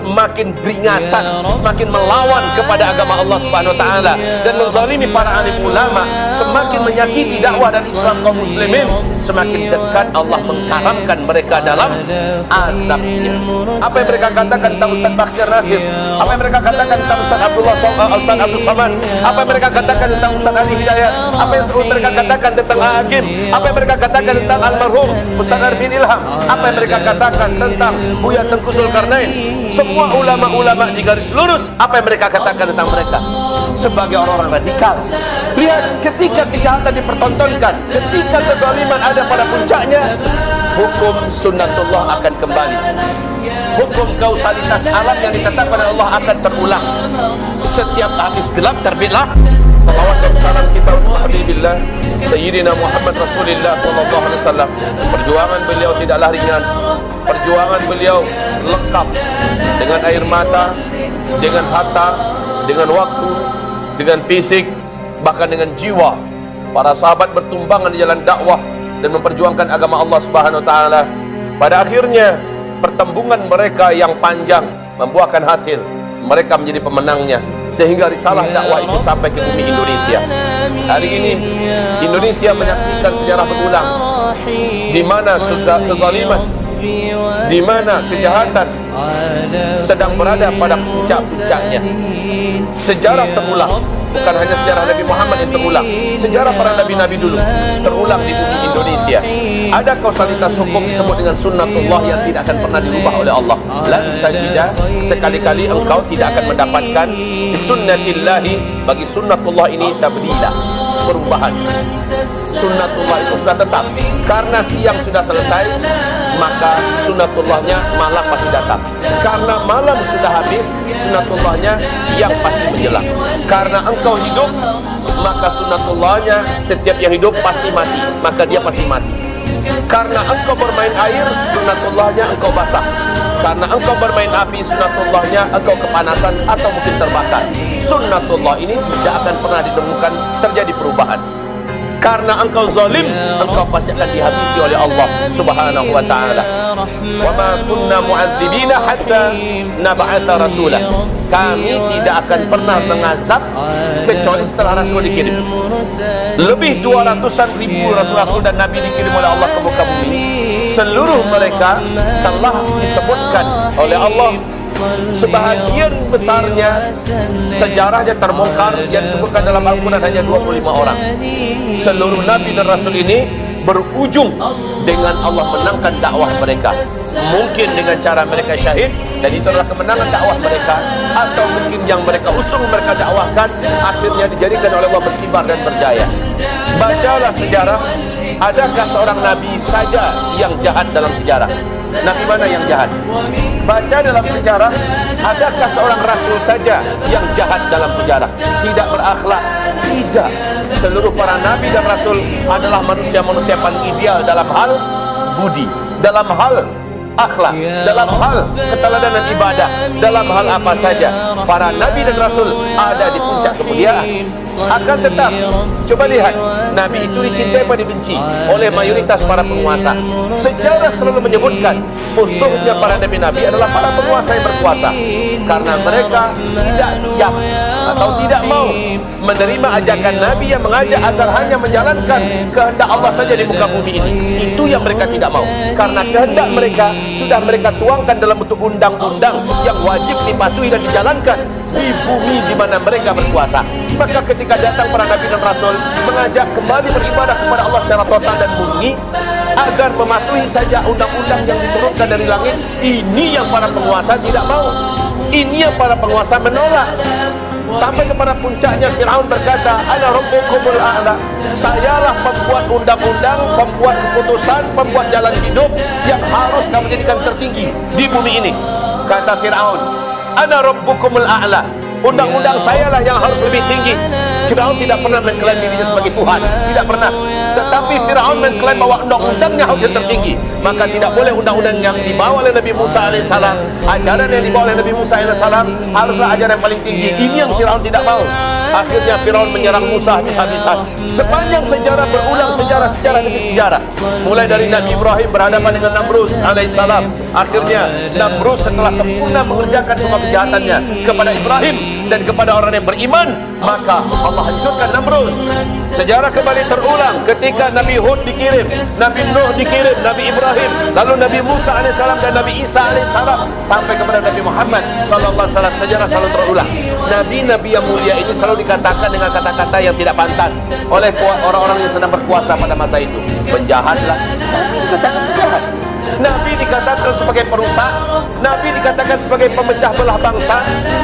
makin beringasan, semakin melawan kepada agama Allah Subhanahu wa taala dan menzalimi para alim ulama, semakin menyakiti dakwah dan Islam kaum muslimin, semakin dekat Allah mengkaramkan mereka dalam azabnya. Apa yang mereka katakan tentang Ustaz Bakhtiar Nasir, apa yang mereka katakan tentang Ustaz Abdul Samad, apa yang mereka katakan tentang Ustaz Ali Hidayat, apa yang mereka katakan tentang Hakim, apa yang mereka katakan tentang almarhum Ustaz Arifin Ilham, apa yang mereka katakan tentang Buya Tengku Zulkarnain, semua ulama-ulama di garis lurus, apa yang mereka katakan tentang mereka sebagai orang-orang radikal. Lihat, ketika kejahatan dipertontonkan, ketika kezaliman ada pada puncaknya, hukum sunnatullah akan kembali. Hukum kausalitas alam yang ditetapkan oleh Allah akan terulang. Setiap habis gelap terbitlah. Salawat dan salam kita untuk Habibillah Sayyidina Muhammad Rasulullah sallallahu alaihi wasallam. Perjuangan beliau tidaklah ringan. Perjuangan beliau lengkap dengan air mata, dengan harta, dengan waktu, dengan fisik, bahkan dengan jiwa. Para sahabat bertumbangan di jalan dakwah dan memperjuangkan agama Allah Subhanahu wa taala. Pada akhirnya pertembungan mereka yang panjang membuahkan hasil. Mereka menjadi pemenangnya, sehingga risalah dakwah itu sampai ke bumi Indonesia. Hari ini Indonesia menyaksikan sejarah berulang, di mana kezaliman, di mana kejahatan sedang berada pada puncak-puncaknya. Sejarah terulang, bukan hanya sejarah Nabi Muhammad yang terulang, sejarah para nabi-nabi dulu terulang di bumi Indonesia. Ada kausalitas hukum disebut dengan sunnatullah yang tidak akan pernah dirubah oleh Allah. Lan tajidah, sekali-kali engkau tidak akan mendapatkan sunnatillahi, bagi sunnatullah ini tabdila, perubahan. Sunnatullah itu sudah tetap. Karena siang sudah selesai, maka sunnatullahnya malam pasti datang. Karena malam sudah habis, sunnatullahnya siang pasti menjelang. Karena engkau hidup, maka sunnatullahnya setiap yang hidup pasti mati, maka dia pasti mati. Karena engkau bermain air, sunnatullahnya engkau basah. Karena engkau bermain api, sunnatullahnya engkau kepanasan atau mungkin terbakar. Sunnatullah ini tidak akan pernah ditemukan terjadi perubahan. Karena engkau zalim, engkau pasti akan dihabisi oleh Allah Subhanahu wa taala. Wa ma kunna mu'adzibina hatta nab'atha rasulah. Kami tidak akan pernah mengazab kecuali setelah Rasul dikirim. Lebih 200-an ribu Rasul-Rasul dan Nabi dikirim oleh Allah ke muka bumi. Seluruh mereka telah disebutkan oleh Allah. Sebahagian besarnya sejarahnya terbongkar, yang disebutkan dalam Al-Quran hanya 25 orang. Seluruh Nabi dan Rasul ini berujung dengan Allah menangkan dakwah mereka. Mungkin dengan cara mereka syahid, dan itu adalah kemenangan dakwah mereka, atau mungkin yang mereka usung, mereka dakwahkan, akhirnya dijadikan oleh Allah berkibar dan berjaya. Bacalah sejarah, adakah seorang Nabi saja yang jahat dalam sejarah? Nabi mana yang jahat? Baca dalam sejarah, adakah seorang Rasul saja yang jahat dalam sejarah? Tidak berakhlak? Tidak. Seluruh para Nabi dan Rasul adalah manusia-manusia paling ideal dalam hal budi, dalam hal akhlak, dalam hal keteladanan ibadah, dalam hal apa saja. Para Nabi dan Rasul ada di puncak kemuliaan. Akan tetap, coba lihat, Nabi itu dicintai atau dibenci oleh mayoritas para penguasa. Sejarah selalu menyebutkan musuhnya para Nabi-Nabi adalah para penguasa yang berkuasa, karena mereka tidak siap atau tidak mau menerima ajakan Nabi yang mengajak agar hanya menjalankan kehendak Allah saja di muka bumi ini. Itu yang mereka tidak mau, karena kehendak mereka sudah mereka tuangkan dalam bentuk undang-undang yang wajib dipatuhi dan dijalankan di bumi di mana mereka berkuasa. Maka ketika datang para Nabi dan Rasul mengajak kembali beribadah kepada Allah secara total dan murni, agar mematuhi saja undang-undang yang diturunkan dari langit, ini yang para penguasa tidak mau. Ini yang para penguasa menolak. Sampai kepada puncaknya Fir'aun berkata, Ana rabbukumul a'la. Sayalah pembuat undang-undang, pembuat keputusan, pembuat jalan hidup yang harus kamu jadikan tertinggi di bumi ini. Kata Fir'aun, Ana rabbukumul a'la. Undang-undang sayalah yang harus lebih tinggi. Firaun tidak pernah mengklaim dirinya sebagai Tuhan, tidak pernah. Tetapi Firaun mengklaim bahwa undang-undangnya harus yang tertinggi. Maka tidak boleh undang-undang yang dibawa oleh Nabi Musa alaihissalam, ajaran yang dibawa oleh Nabi Musa alaihissalam haruslah ajaran yang paling tinggi. Ini yang Firaun tidak mau. Akhirnya Firaun menyerang Musa habis-habisan. Sepanjang sejarah berulang, sejarah demi sejarah. Mulai dari Nabi Ibrahim berhadapan dengan Namrus alaihissalam. Akhirnya Namrus setelah sempurna mengerjakan semua kejahatannya kepada Ibrahim dan kepada orang yang beriman, maka Allah hancurkan Namrus. Sejarah kembali terulang ketika Nabi Hud dikirim, Nabi Nuh dikirim, Nabi Ibrahim, lalu Nabi Musa alaihissalam dan Nabi Isa alaihissalam sampai kepada Nabi Muhammad sallallahu alaihi wasallam. Sejarah selalu terulang. Nabi-nabi yang mulia ini selalu dikatakan dengan kata-kata yang tidak pantas oleh orang-orang yang sedang berkuasa pada masa itu. Penjahatlah. Nabi dikatakan penjahat. Nabi dikatakan sebagai perusak. Nabi dikatakan sebagai pemecah belah bangsa.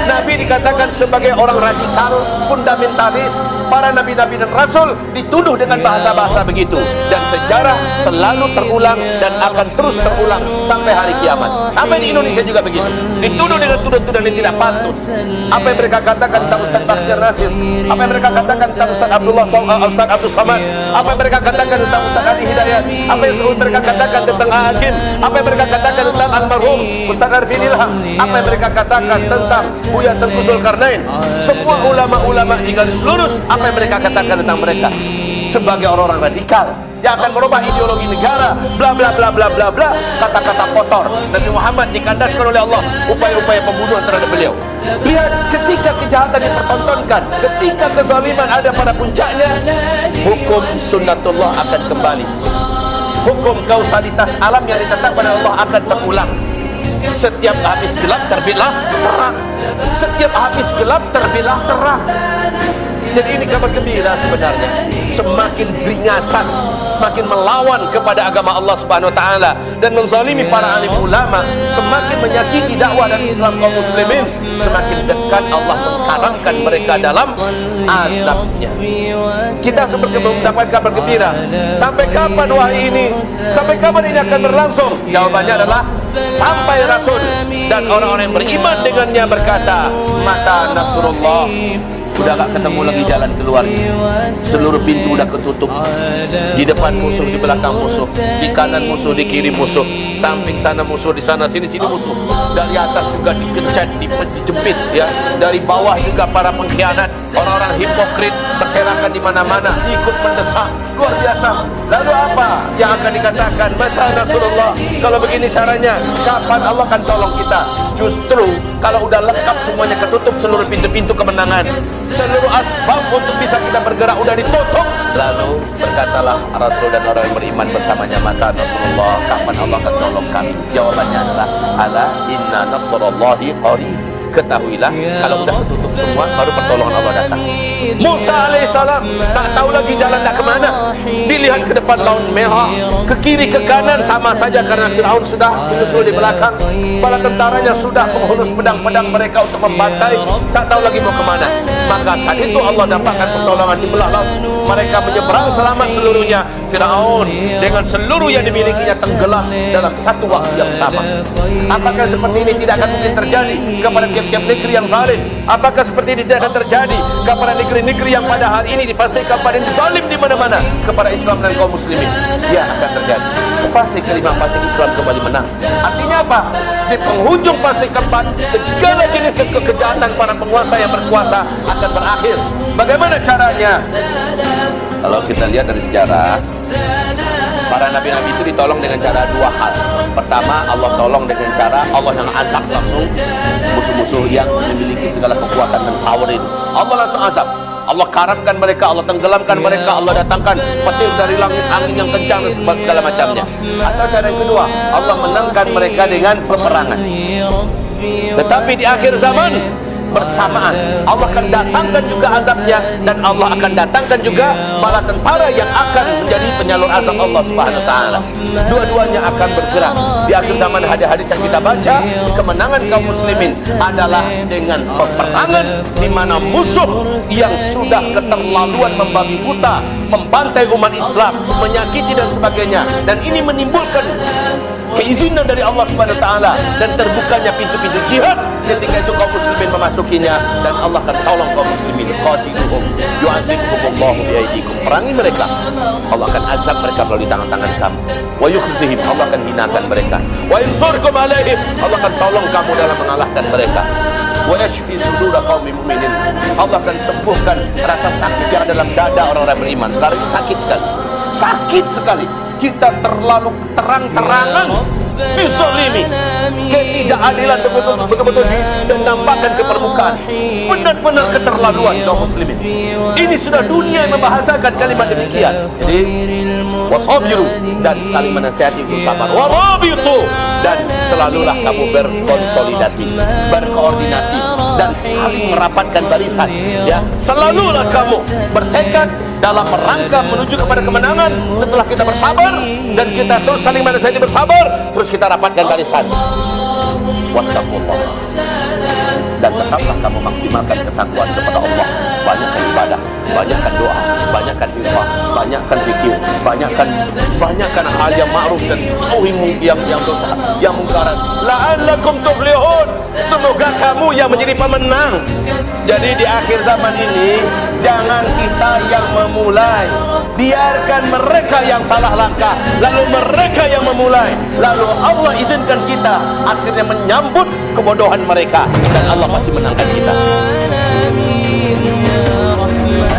Nabi dikatakan sebagai orang radikal, fundamentalis. Para nabi-nabi dan rasul dituduh dengan bahasa-bahasa begitu. Dan sejarah selalu terulang dan akan terus terulang sampai hari kiamat. Sampai di Indonesia juga begitu. Dituduh dengan tuduhan-tuduhan yang tidak patut. Apa yang mereka katakan tentang Ustaz Bakhtiar Nasir, apa yang mereka katakan tentang Ustaz Abdul Samad, apa yang mereka katakan tentang Ustaz Adi Hidayat, apa yang mereka katakan tentang Agim, apa yang mereka katakan tentang almarhum Ustaz Arifin Ilham, apa yang mereka katakan tentang Buya Tengku Zulkarnain. Semua ulama-ulama di garis lurus, apa yang mereka katakan tentang mereka sebagai orang-orang radikal yang akan merubah ideologi negara, bla bla bla bla bla bla, kata-kata kotor. Nabi Muhammad dikandaskan oleh Allah upaya-upaya pembunuhan terhadap beliau. Lihat ketika kejahatan dipertontonkan, ketika kezaliman ada pada puncaknya, hukum sunnatullah akan kembali. Hukum kausalitas alam yang ditetapkan oleh Allah akan terulang. Setiap habis gelap terbitlah terang. Setiap habis gelap terbitlah terang. Jadi ini kabar gembira sebenarnya. Semakin beringasan, semakin melawan kepada agama Allah Subhanahu wa taala dan menzalimi para alim ulama, semakin menyakiti dakwah dan Islam kaum muslimin, semakin dekat Allah mengkarangkan mereka dalam azabnya. Kita seperti mendapatkan kabar gembira. Sampai kapan wahai ini? Sampai kapan ini akan berlangsung? Jawabannya adalah sampai Rasul dan orang-orang yang beriman dengannya berkata, mata Nasrullah. Sudah gak ketemu lagi jalan keluar. Seluruh pintu udah ketutup. Di depan musuh, di belakang musuh, di kanan musuh, di kiri musuh, samping sana musuh, di sana sini musuh. Dari atas juga dikencet, dijepit ya. Dari bawah juga para pengkhianat, orang-orang hipokrit berserakan di mana-mana, ikut mendesak. Luar biasa. Lalu apa yang akan dikatakan? Mata Rasulullah. Kalau begini caranya, kapan Allah akan tolong kita? Justru kalau udah lengkap semuanya ketutup, seluruh pintu-pintu kemenangan, seluruh asbab untuk bisa kita bergerak udah ditutup, lalu berkatalah Rasul dan orang yang beriman bersamanya, mata Rasulullah, kapan Allah akan tolong kami? Jawabannya adalah ala inna nasrullahi qarib. Ketahuilah kalau udah ketutup semua baru pertolongan Allah datang. Musa alaihissalam tak tahu lagi jalan nak kemana. Dilihat ke depan laut merah, ke kiri ke kanan sama saja karena Firaun sudah menyusul di belakang. Bala tentaranya sudah menghunus pedang-pedang mereka untuk membantai, tak tahu lagi mau kemana. Maka saat itu Allah dapatkan pertolongan di belah laut. Mereka menyeberang selamat seluruhnya. Firaun dengan seluruh yang dimilikinya tenggelam dalam satu waktu yang sama. Apakah seperti ini tidak akan mungkin terjadi kepada tiap-tiap negeri yang zalim? Apakah seperti ini tidak akan terjadi kepada negeri-negeri yang pada hari ini difasihkan pada zalim di mana-mana kepada Islam dan kaum muslimin? Ya, akan terjadi. Fasih kelima, fasih Islam kembali menang. Artinya apa? Di penghujung fasih keempat, segala jenis kejahatan para penguasa yang berkuasa akan berakhir. Bagaimana caranya? Kalau kita lihat dari sejarah, para nabi-nabi itu ditolong dengan cara dua hal. Pertama, Allah tolong dengan cara Allah yang azab langsung musuh-musuh yang memiliki segala kekuatan dan power itu. Allah langsung azab. Allah karamkan mereka, Allah tenggelamkan mereka, Allah datangkan petir dari langit, angin yang kencang dan segala macamnya. Atau cara yang kedua, Allah menangkan mereka dengan peperangan. Tetapi di akhir zaman bersamaan Allah akan datangkan juga azabnya, dan Allah akan datangkan juga para tentara yang akan menjadi penyalur azab Allah Subhanahu wa taala. Dua-duanya akan bergerak. Di akhir zaman ada hadis yang kita baca, kemenangan kaum muslimin adalah dengan peperangan di mana musuh yang sudah keterlaluan membabi buta, membantai umat Islam, menyakiti dan sebagainya, dan ini menimbulkan keizinan dari Allah Subhanahu wa taala dan terbukanya pintu-pintu jihad. Ketika itu kaum muslimin memasukinya dan Allah akan tolong kaum muslimin. Qatiluhum yu'adzibhumullahu biaydikum. Perangi mereka, Allah akan azab mereka melalui tangan-tangan kamu. Wa yukhzihim, Allah akan hinakan mereka. Wa yansurkum alaihim, Allah akan tolong kamu dalam mengalahkan mereka. Wa yashfi sudura qaumil mu'minin, Allah akan sembuhkan rasa sakit yang ada dalam dada orang-orang beriman. Sekarang ini sakit sekali. Sakit sekali. Kita terlalu terang-terangan bizalimi, ketidakadilan betul-betul dinampakkan ke permukaan. Benar-benar keterlaluan kaum muslimin. Ini sudah dunia yang membahasakan kalimat demikian. Jadi wasabiru, dan saling menasihati untuk sabar. Warabitu, dan selalulah kamu berkonsolidasi, berkoordinasi, dan saling merapatkan barisan. Ya, selalulah kamu bertekad dalam rangka menuju kepada kemenangan. Setelah kita bersabar dan kita terus saling menasihati bersabar, terus kita rapatkan barisan. Wattaqullah, dan tetaplah kamu maksimalkan ketakwaan kepada Allah. Banyakkan ibadah, banyakkan doa, banyakkan infak, banyakkan zikir, banyakkan hal yang ma'ruf dan jauhi yang dosa, yang mungkaran. La'allakum tuflihun, semoga kamu yang menjadi pemenang. Jadi di akhir zaman ini jangan kita yang memulai, biarkan mereka yang salah langkah, lalu mereka yang memulai, lalu Allah izinkan kita akhirnya menyambut kebodohan mereka, dan Allah pasti menangkan kita.